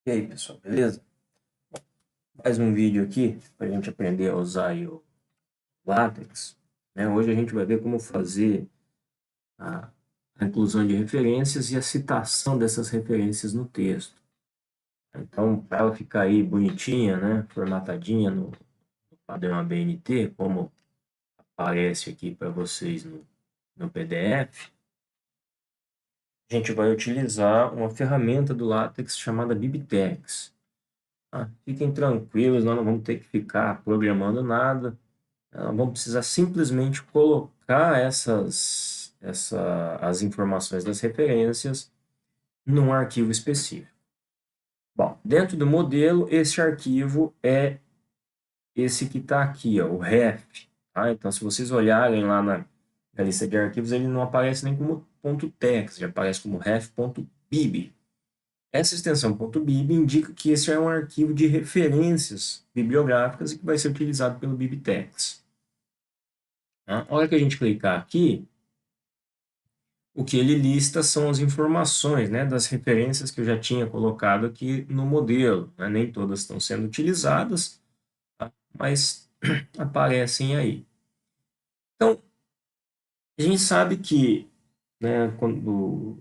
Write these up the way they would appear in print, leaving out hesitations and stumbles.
E aí, pessoal, beleza? Mais um vídeo aqui para a gente aprender a usar aí o LaTeX, né? Hoje a gente vai ver como fazer a, a inclusão de referências e a citação dessas referências no texto. Então, para ela ficar aí bonitinha, né? Formatadinha no padrão ABNT, como aparece aqui para vocês no PDF, a gente vai utilizar uma ferramenta do LaTeX chamada BibTeX. Fiquem tranquilos, nós não vamos ter que ficar programando nada. Vamos precisar simplesmente colocar as informações das referências num arquivo específico. Bom, dentro do modelo, esse arquivo é esse que está aqui, ó, o ref. Tá? Então, se vocês olharem lá na lista de arquivos, ele não aparece nem como .tex, já aparece como ref.bib. Essa extensão .bib indica que esse é um arquivo de referências bibliográficas e que vai ser utilizado pelo BibTeX. A hora que a gente clicar aqui, o que ele lista são as informações, né, das referências que eu já tinha colocado aqui no modelo. Né? Nem todas estão sendo utilizadas, tá? Mas aparecem aí. Então, a gente sabe que, né, quando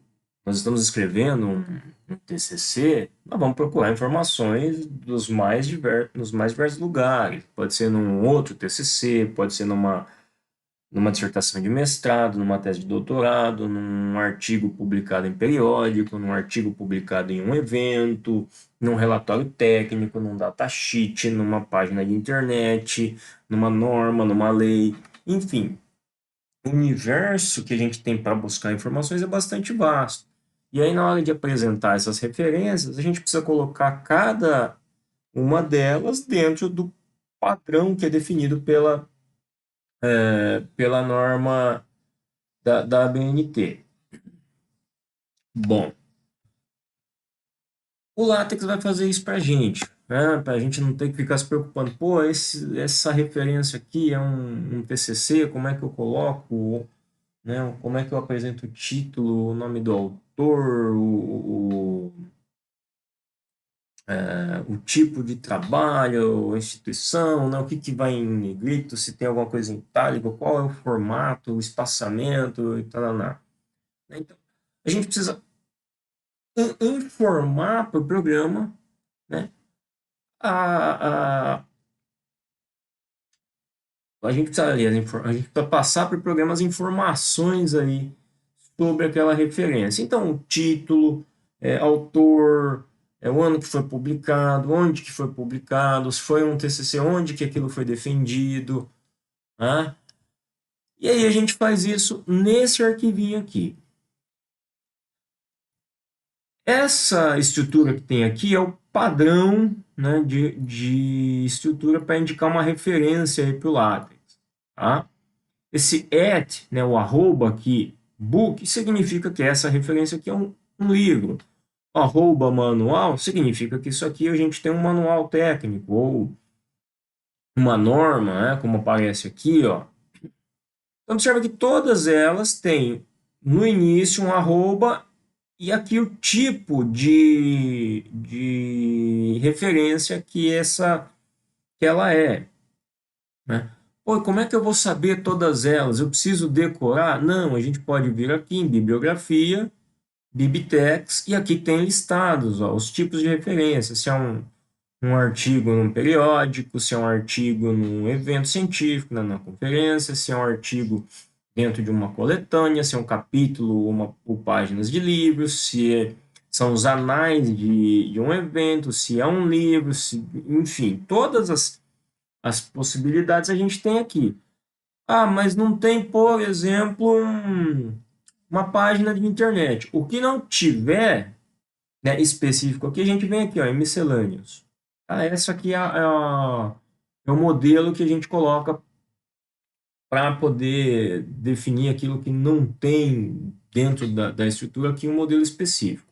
nós estamos escrevendo um TCC, nós vamos procurar informações nos mais diversos lugares. Pode ser num outro TCC, pode ser numa dissertação de mestrado, numa tese de doutorado, num artigo publicado em periódico, num artigo publicado em um evento, num relatório técnico, num datasheet, numa página de internet, numa norma, numa lei, enfim. O universo que a gente tem para buscar informações é bastante vasto. E aí, na hora de apresentar essas referências, a gente precisa colocar cada uma delas dentro do padrão que é definido pela norma da ABNT. Bom, o LaTeX vai fazer isso para a gente, né? Para a gente não ter que ficar se preocupando, pô, essa referência aqui é um TCC, como é que eu coloco, né? Como é que eu apresento o título, o nome do autor, o tipo de trabalho, a instituição, né? O que vai em negrito, se tem alguma coisa em itálico, qual é o formato, o espaçamento e tal, né? Então, a gente precisa informar para o programa, né? A, a, a gente precisa, ali, a gente precisa passar para o programa as informações aí sobre aquela referência. Então, o título, autor, o ano que foi publicado, onde que foi publicado, se foi um TCC, onde que aquilo foi defendido, né? E aí a gente faz isso nesse arquivinho aqui. Essa estrutura que tem aqui é o padrão, né, de estrutura para indicar uma referência para o LaTeX. Tá? Esse at, né, o arroba aqui, book, significa que essa referência aqui é um livro. Arroba manual significa que isso aqui a gente tem um manual técnico ou uma norma, né, como aparece aqui, ó. Então, observa que todas elas têm no início um arroba e aqui o tipo de referência que ela é, né? Pô, como é que eu vou saber todas elas? Eu preciso decorar? Não, a gente pode vir aqui em bibliografia, BibTeX, e aqui tem listados, ó, os tipos de referência, se é um artigo num periódico, se é um artigo num evento científico, na conferência, se é um artigo dentro de uma coletânea, se é um capítulo ou páginas de livros, são os anais de um evento, se é um livro, enfim, todas as possibilidades a gente tem aqui. Ah, mas não tem, por exemplo, uma página de internet. O que não tiver, né, específico aqui, a gente vem aqui, ó, em miscelâneos. Essa aqui é o modelo que a gente coloca para poder definir aquilo que não tem dentro da estrutura aqui um modelo específico.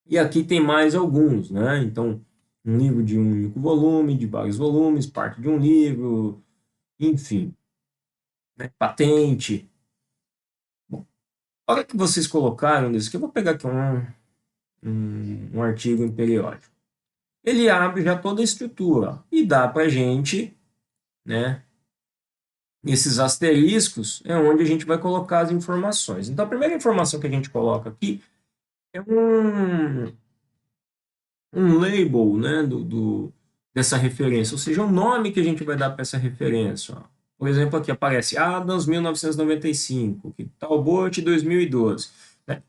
E aqui tem mais alguns, né? Então, um livro de um único volume, de vários volumes, parte de um livro, enfim, né? Patente. Bom, a hora que vocês colocaram nisso aqui, eu vou pegar aqui um artigo em periódico. Ele abre já toda a estrutura e dá para a gente, né, esses asteriscos é onde a gente vai colocar as informações. Então, a primeira informação que a gente coloca aqui é um label, né, dessa referência, ou seja, o nome que a gente vai dar para essa referência. Ó. Por exemplo, aqui aparece Adams 1995, Talbot 2012. Né?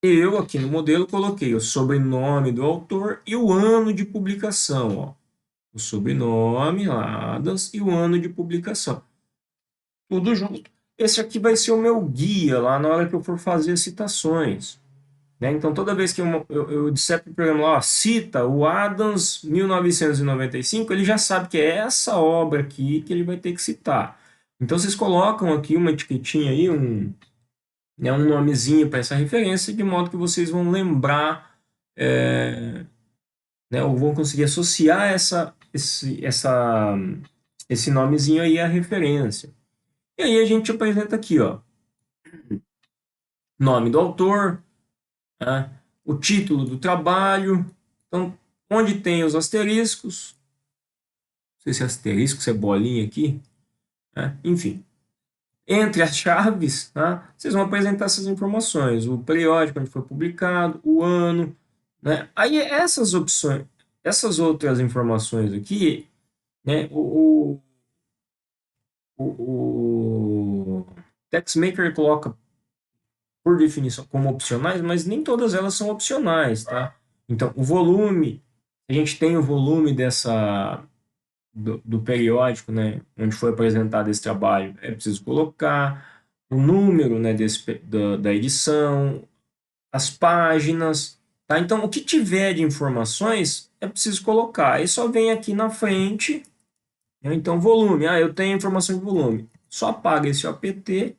Eu, aqui no modelo, coloquei o sobrenome do autor e o ano de publicação. Ó. O sobrenome, Adams, e o ano de publicação. Tudo junto. Esse aqui vai ser o meu guia lá na hora que eu for fazer as citações. Né? Então, toda vez que eu disser para o programa, ó, cita o Adams 1995, ele já sabe que é essa obra aqui que ele vai ter que citar. Então, vocês colocam aqui uma etiquetinha aí, né, um nomezinho para essa referência, de modo que vocês vão lembrar, né, ou vão conseguir associar esse nomezinho aí à referência. E aí a gente apresenta aqui, ó, nome do autor, né, o título do trabalho, então, onde tem os asteriscos, não sei se é asterisco, se é bolinha aqui, né, enfim. Entre as chaves, tá, vocês vão apresentar essas informações, o periódico onde foi publicado, o ano, né, aí essas opções, essas outras informações aqui, né, o TextMaker coloca por definição, como opcionais, mas nem todas elas são opcionais, tá? Então, o volume, a gente tem o volume do periódico, né, onde foi apresentado esse trabalho, é preciso colocar o número, né, da edição, as páginas, tá? Então, o que tiver de informações, é preciso colocar. Aí só vem aqui na frente, né? Então, volume, eu tenho informação de volume. Só apaga esse OPT,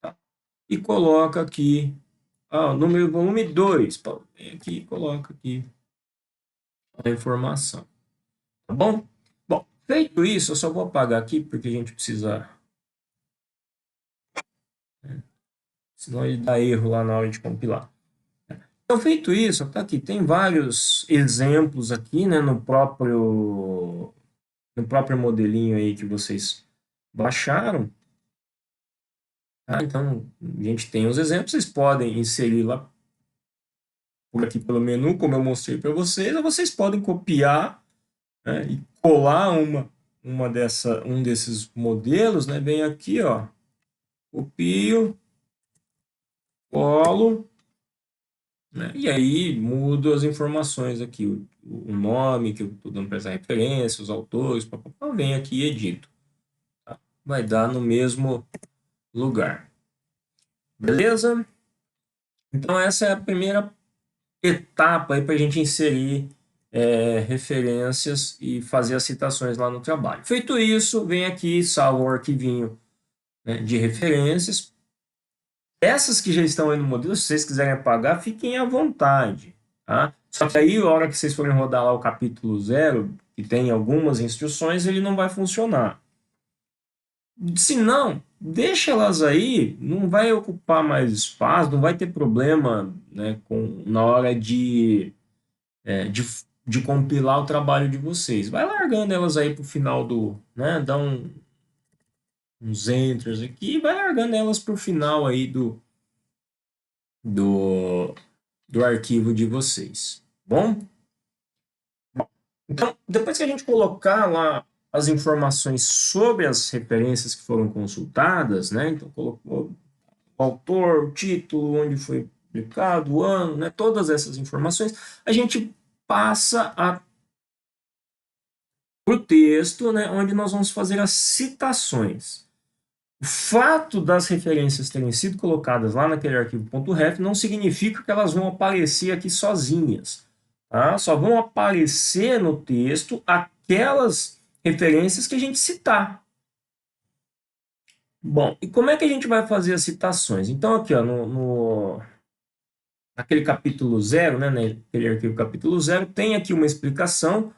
tá? E coloca aqui número volume 2. Vem aqui e coloca aqui a informação. Tá bom? Bom, feito isso, eu só vou apagar aqui porque a gente precisa. Senão ele dá erro lá na hora de compilar. Então, feito isso, tá aqui. Tem vários exemplos aqui, né, no próprio modelinho aí que vocês baixaram. Tá? Então, a gente tem os exemplos. Vocês podem inserir lá por aqui pelo menu, como eu mostrei para vocês, ou vocês podem copiar, né, e colar um desses modelos, né, bem aqui, ó, copio, colo, né, e aí mudo as informações aqui, o nome que eu estou dando para essa referência, os autores, vem aqui e edito. Tá? Vai dar no mesmo lugar. Beleza? Então essa é a primeira etapa para a gente inserir referências e fazer as citações lá no trabalho. Feito isso, vem aqui, salva o arquivinho, né, de referências. Essas que já estão aí no modelo, se vocês quiserem apagar, fiquem à vontade. Tá? Só que aí, a hora que vocês forem rodar lá o capítulo 0, que tem algumas instruções, ele não vai funcionar. Se não, deixa elas aí, não vai ocupar mais espaço, não vai ter problema, né, na hora de compilar o trabalho de vocês. Vai largando elas aí para o final né, dá uns enters aqui e vai largando elas para o final aí do, do arquivo de vocês. Bom? Então, depois que a gente colocar lá as informações sobre as referências que foram consultadas, né, então colocou o autor, o título, onde foi publicado, o ano, né, todas essas informações, a gente passa para o texto, né, onde nós vamos fazer as citações. O fato das referências terem sido colocadas lá naquele arquivo .ref não significa que elas vão aparecer aqui sozinhas. Tá? Só vão aparecer no texto aquelas referências que a gente citar. Bom, e como é que a gente vai fazer as citações? Então, aqui, ó, naquele capítulo 0, né, naquele arquivo capítulo 0, tem aqui uma explicação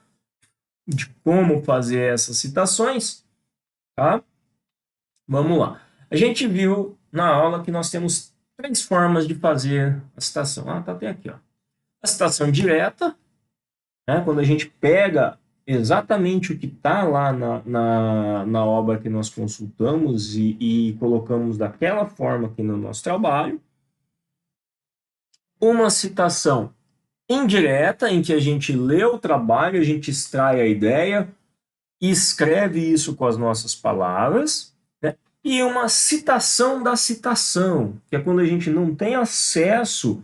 de como fazer essas citações, tá? Vamos lá. A gente viu na aula que nós temos 3 formas de fazer a citação. Tá até aqui, ó. A citação direta, né, quando a gente pega exatamente o que está lá na obra que nós consultamos e colocamos daquela forma aqui no nosso trabalho. Uma citação indireta, em que a gente lê o trabalho, a gente extrai a ideia e escreve isso com as nossas palavras, né? E uma citação da citação, que é quando a gente não tem acesso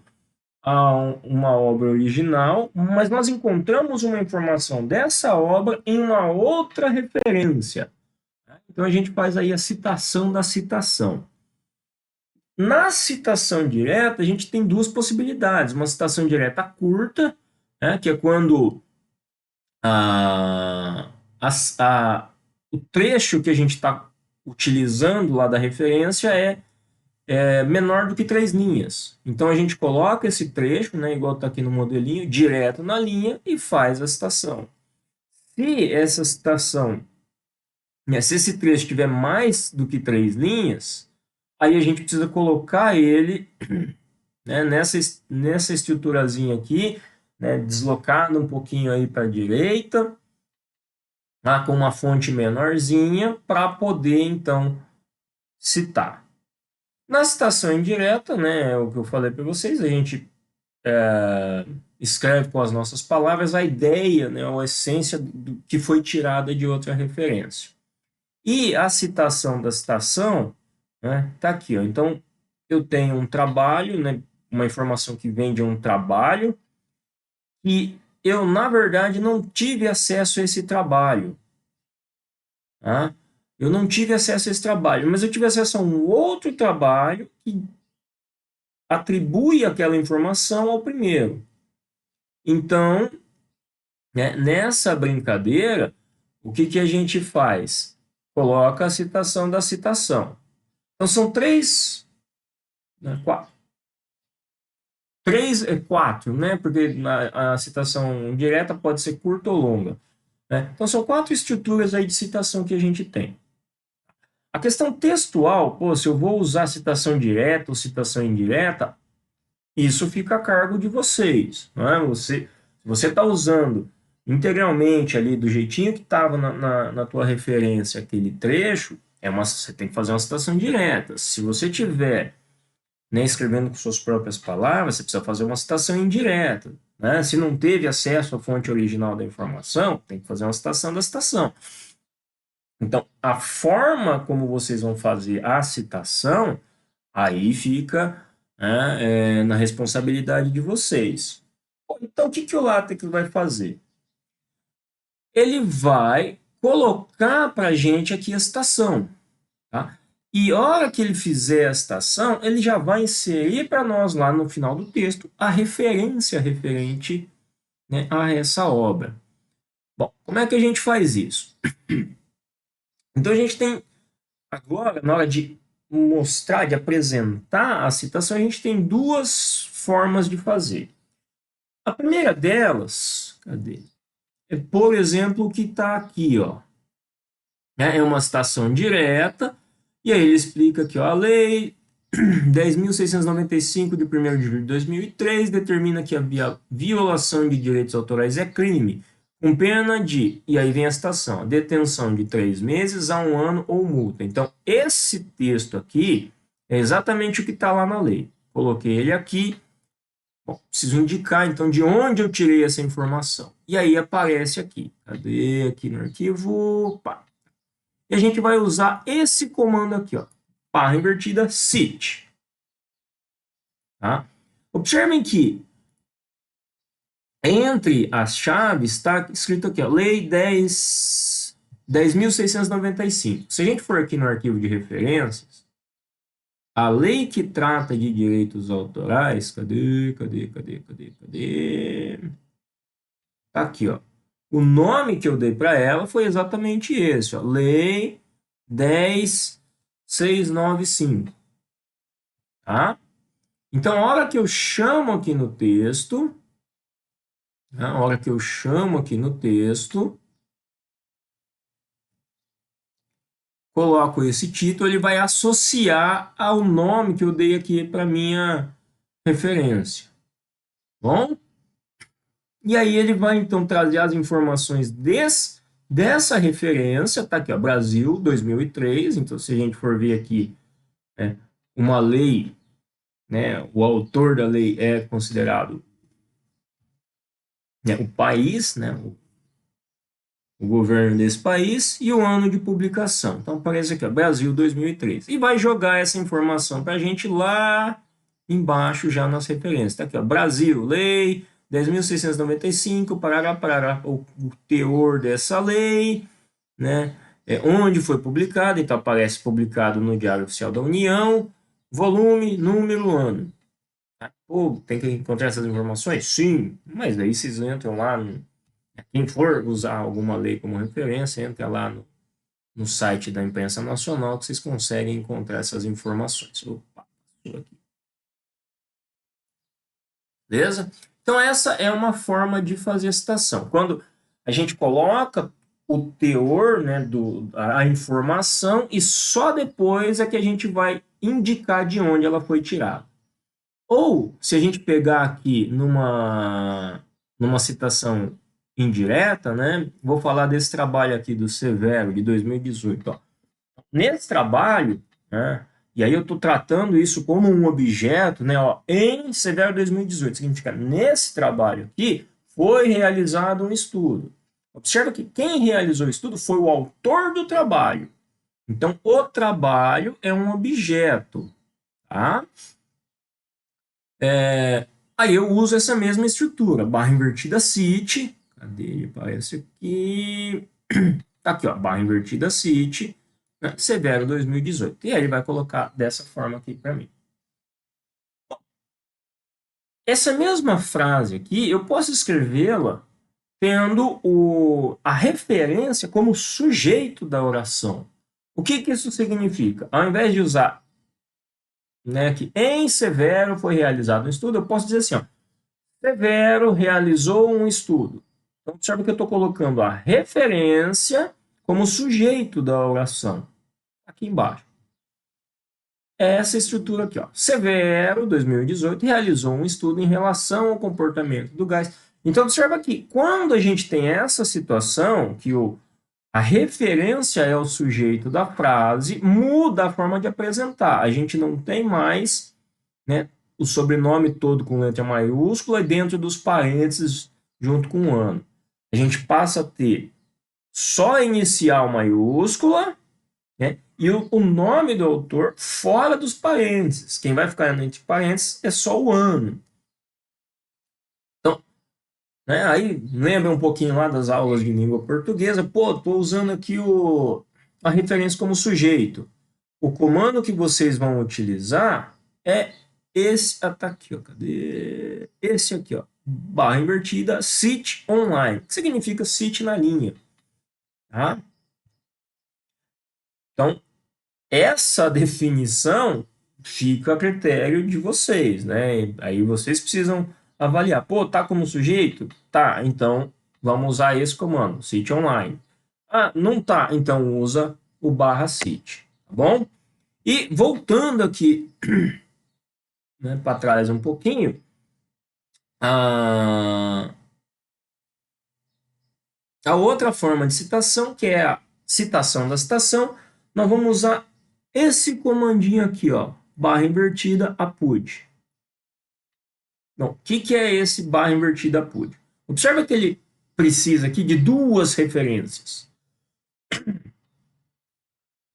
a uma obra original, mas nós encontramos uma informação dessa obra em uma outra referência. Então a gente faz aí a citação da citação. Na citação direta, a gente tem duas possibilidades. Uma citação direta curta, né, que é quando a, a, o trecho que a gente está utilizando lá da referência é menor do que 3 linhas. Então a gente coloca esse trecho, né, igual está aqui no modelinho, direto na linha e faz a citação. Se essa citação, né, se esse trecho tiver mais do que 3 linhas, aí a gente precisa colocar ele, né, nessa estruturazinha aqui, né, deslocado um pouquinho aí para a direita, tá, com uma fonte menorzinha, para poder, então, citar. Na citação indireta, né, é o que eu falei para vocês, a gente escreve com as nossas palavras a ideia, né, a essência do que foi tirada de outra referência. E a citação da citação, né, tá aqui, ó. Então, eu tenho um trabalho, né, uma informação que vem de um trabalho, e eu, na verdade, não tive acesso a esse trabalho. Tá? Eu não tive acesso a esse trabalho, mas eu tive acesso a um outro trabalho que atribui aquela informação ao primeiro. Então, né, nessa brincadeira, o que a gente faz? Coloca a citação da citação. Então, são três, né, quatro, né? Porque a citação direta pode ser curta ou longa. Né? Então, são 4 estruturas aí de citação que a gente tem. A questão textual, pô, se eu vou usar citação direta ou citação indireta, isso fica a cargo de vocês, não é? Você está usando integralmente ali do jeitinho que estava na tua referência aquele trecho, você tem que fazer uma citação direta. Se você tiver, né, escrevendo com suas próprias palavras, você precisa fazer uma citação indireta. Né? Se não teve acesso à fonte original da informação, tem que fazer uma citação da citação. Então, a forma como vocês vão fazer a citação, aí fica, né, na responsabilidade de vocês. Então, o que o LaTeX vai fazer? Ele vai colocar para a gente aqui a citação. Tá? E a hora que ele fizer a citação, ele já vai inserir para nós lá no final do texto a referência referente, né, a essa obra. Bom, como é que a gente faz isso? Então, a gente tem agora, na hora de mostrar, de apresentar a citação, a gente tem duas formas de fazer. A primeira delas, cadê? É, por exemplo, o que está aqui, ó. É uma citação direta, e aí ele explica aqui, ó, a lei 10.695 de 1º de julho de 2003 determina que a violação de direitos autorais é crime, com pena de, e aí vem a citação, detenção de 3 meses a 1 ano ou multa. Então, esse texto aqui é exatamente o que está lá na lei. Coloquei ele aqui. Bom, preciso indicar, então, de onde eu tirei essa informação. E aí aparece aqui. Cadê? Aqui no arquivo. Pá. E a gente vai usar esse comando aqui, ó. Barra invertida, cite. Tá? Observem que entre as chaves está escrito aqui, ó, Lei 10.695. Se a gente for aqui no arquivo de referências, a lei que trata de direitos autorais, cadê? Tá aqui, ó. O nome que eu dei para ela foi exatamente esse, ó, Lei 10.695. Tá? Então, a hora que eu chamo aqui no texto, né, a hora que eu chamo aqui no texto, coloco esse título, ele vai associar ao nome que eu dei aqui para minha referência. Bom? E aí ele vai, então, trazer as informações dessa referência, tá aqui, ó, Brasil 2003. Então, se a gente for ver aqui, né, uma lei, né, o autor da lei é considerado, né, o país, né, o governo desse país e o ano de publicação. Então, aparece aqui, ó, Brasil 2003. E vai jogar essa informação para a gente lá embaixo, já nas referências. Tá aqui, ó, Brasil, lei 10.695, parará, parará, o teor dessa lei, né? Onde foi publicado, então aparece publicado no Diário Oficial da União, volume, número, ano. Pô, tem que encontrar essas informações? Sim, mas daí vocês entram lá, quem for usar alguma lei como referência, entra lá no site da Imprensa Nacional que vocês conseguem encontrar essas informações. Opa, aqui. Beleza? Então essa é uma forma de fazer a citação. Quando a gente coloca o teor, né, a informação, e só depois é que a gente vai indicar de onde ela foi tirada. Ou, se a gente pegar aqui numa citação indireta, né? Vou falar desse trabalho aqui do Severo, de 2018. Ó. Nesse trabalho, né? E aí eu estou tratando isso como um objeto, né? Ó, em Severo 2018. Significa, nesse trabalho aqui, foi realizado um estudo. Observa que quem realizou o estudo foi o autor do trabalho. Então, o trabalho é um objeto, tá? Aí eu uso essa mesma estrutura, barra invertida cite, cadê ele? Aparece aqui, tá aqui, ó, barra invertida cite, né? Severo 2018. E aí ele vai colocar dessa forma aqui para mim. Essa mesma frase aqui, eu posso escrevê-la tendo a referência como sujeito da oração. O que que isso significa? Ao invés de usar, né, que em Severo foi realizado um estudo, eu posso dizer assim, ó, Severo realizou um estudo. Então, observe que eu estou colocando a referência como sujeito da oração. Aqui embaixo. Essa estrutura aqui, ó. Severo, 2018, realizou um estudo em relação ao comportamento do gás. Então, observa aqui, quando a gente tem essa situação, que a referência é o sujeito da frase, muda a forma de apresentar. A gente não tem mais, né, o sobrenome todo com letra maiúscula e dentro dos parênteses junto com o ano. A gente passa a ter só inicial maiúscula, né, e o nome do autor fora dos parênteses. Quem vai ficar entre parênteses é só o ano. Então, né, aí lembra um pouquinho lá das aulas de língua portuguesa. Pô, estou usando aqui a referência como sujeito. O comando que vocês vão utilizar é esse, tá aqui, ó, cadê? Esse aqui, ó, barra invertida, sit online, que significa sit na linha, tá? Então, essa definição fica a critério de vocês, né? Aí vocês precisam avaliar, pô, tá como sujeito? Tá, então vamos usar esse comando, sit online. Ah, não tá, então usa o barra sit, tá bom? E voltando aqui, né, para trás um pouquinho, a, a outra forma de citação, que é a citação da citação, nós vamos usar esse comandinho aqui, ó, barra invertida APUD. Bom, o que é esse barra invertida APUD? Observa que ele precisa aqui de duas referências.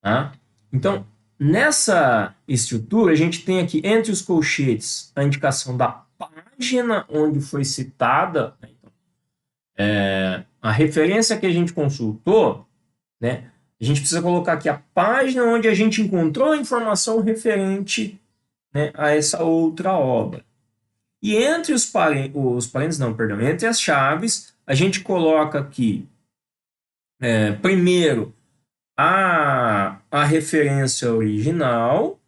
Tá? Então, nessa estrutura, a gente tem aqui entre os colchetes a indicação da página onde foi citada, né? Então, a referência que a gente consultou, né? A gente precisa colocar aqui a página onde a gente encontrou a informação referente, né, a essa outra obra. E entre os parênteses, não, perdão, entre as chaves, a gente coloca aqui, primeiro, a referência original,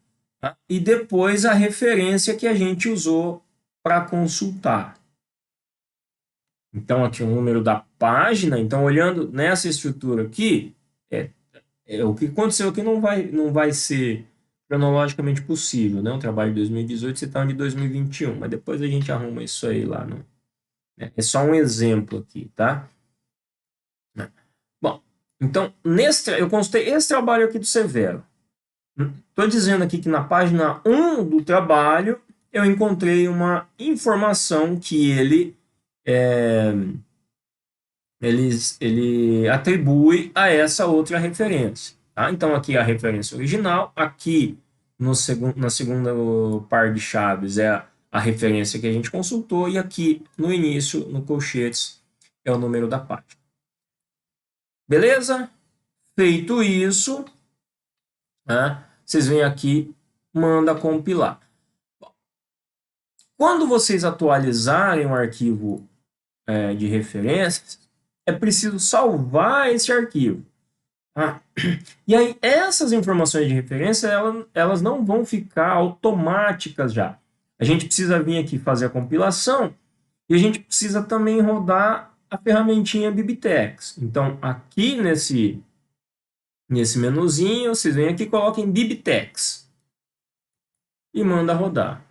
tá? E depois a referência que a gente usou para consultar. Então, aqui o número da página. Então, olhando nessa estrutura aqui, o que aconteceu aqui não vai ser cronologicamente possível, né? Um trabalho de 2018 citando de 2021, mas depois a gente arruma isso aí lá É só um exemplo aqui, tá? Bom, então, eu consultei esse trabalho aqui do Severo. Estou dizendo aqui que na página 1 do trabalho eu encontrei uma informação que ele atribui a essa outra referência. Tá? Então, aqui é a referência original, aqui na segunda par de chaves é a referência que a gente consultou, e aqui no início, no colchetes, é o número da página. Beleza? Feito isso, né, vocês vêm aqui, manda compilar. Quando vocês atualizarem um arquivo de referências, é preciso salvar esse arquivo. Tá? E aí, essas informações de referência, elas não vão ficar automáticas já. A gente precisa vir aqui fazer a compilação e a gente precisa também rodar a ferramentinha Bibtex. Então, aqui nesse menuzinho, vocês vêm aqui e coloquem Bibtex e manda rodar.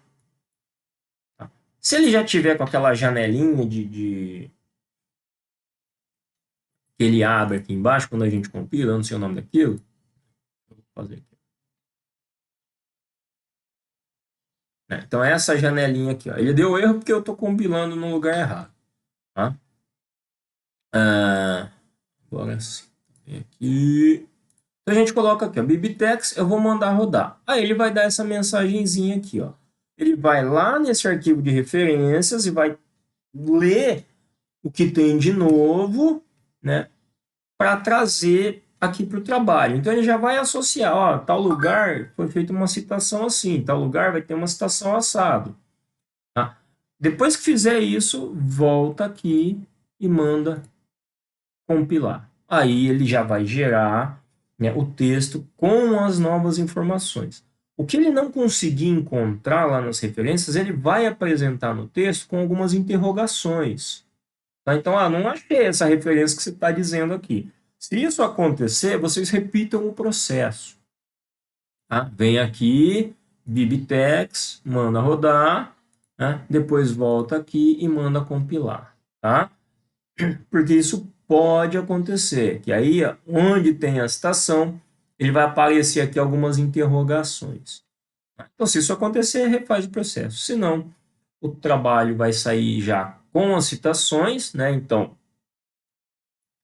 Tá? Se ele já tiver com aquela janelinha que ele abre aqui embaixo, quando a gente compila, eu não sei o nome daquilo, vou fazer aqui. Então, essa janelinha aqui, ó, ele deu erro porque eu estou compilando no lugar errado. Tá? Agora sim. Aqui. Então, a gente coloca aqui, ó, Bibtex, eu vou mandar rodar. Aí ele vai dar essa mensagenzinha aqui, ó. Ele vai lá nesse arquivo de referências e vai ler o que tem de novo, né, para trazer aqui para o trabalho. Então ele já vai associar, ó, tal lugar foi feita uma citação assim, tal lugar vai ter uma citação assado. Tá? Depois que fizer isso, volta aqui e manda compilar. Aí ele já vai gerar, né, o texto com as novas informações. O que ele não conseguir encontrar lá nas referências, ele vai apresentar no texto com algumas interrogações. Tá? Então, não achei essa referência que você está dizendo aqui. Se isso acontecer, vocês repitam o processo. Tá? Vem aqui, Bibtex, manda rodar, né? Depois volta aqui e manda compilar. Tá? Porque isso pode acontecer, que aí, onde tem a citação, ele vai aparecer aqui algumas interrogações. Então, se isso acontecer, refaz o processo. Se não, o trabalho vai sair já com as citações, né? Então,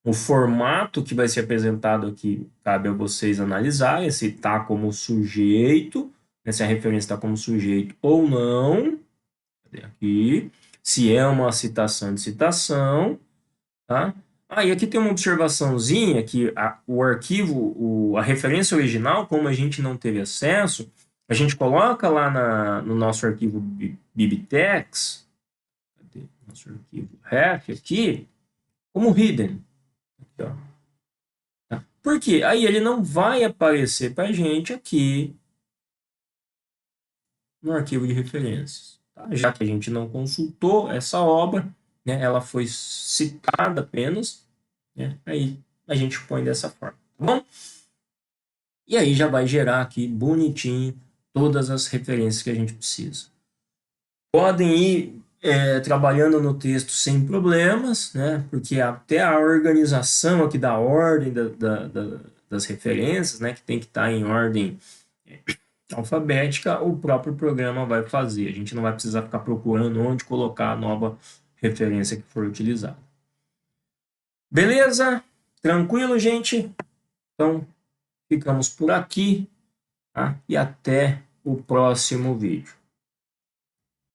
o formato que vai ser apresentado aqui cabe a vocês analisarem se está como sujeito, né, se a referência está como sujeito ou não. Cadê aqui? Se é uma citação de citação, tá? E aqui tem uma observaçãozinha que o arquivo, a referência original, como a gente não teve acesso, a gente coloca lá no nosso arquivo Bibtex, cadê? Nosso arquivo ref aqui, como hidden. Aqui, ó. Tá? Por quê? Aí ele não vai aparecer para a gente aqui no arquivo de referências. Tá? Já que a gente não consultou essa obra, né, ela foi citada apenas, né, aí a gente põe dessa forma. Tá bom? E aí já vai gerar aqui bonitinho todas as referências que a gente precisa. Podem ir trabalhando no texto sem problemas, né? Porque até a organização aqui da ordem das referências, né? Que tem que estar em ordem alfabética, o próprio programa vai fazer. A gente não vai precisar ficar procurando onde colocar a nova referência que for utilizada. Beleza? Tranquilo, gente? Então, ficamos por aqui, tá? E até o próximo vídeo.